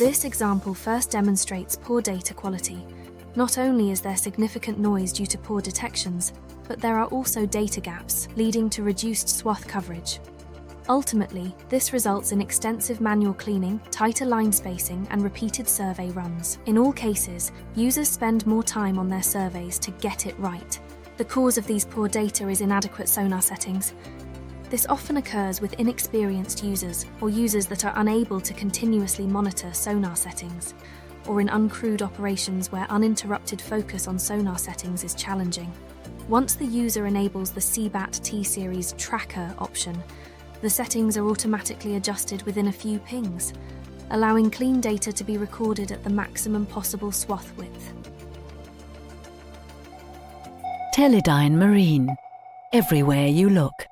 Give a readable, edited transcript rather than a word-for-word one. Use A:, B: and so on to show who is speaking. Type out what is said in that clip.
A: This example first demonstrates poor data quality. Not only is there significant noise due to poor detections, but there are also data gaps, leading to reduced swath coverage. Ultimately, this results in extensive manual cleaning, tighter line spacing, and repeated survey runs. In all cases, users spend more time on their surveys to get it right. The cause of these poor data is inadequate sonar settings. This often occurs with inexperienced users or users that are unable to continuously monitor sonar settings, or in uncrewed operations where uninterrupted focus on sonar settings is challenging. Once the user enables the SeaBat T-Series tracker option, the settings are automatically adjusted within a few pings, allowing clean data to be recorded at the maximum possible swath width.
B: Teledyne Marine. Everywhere you look.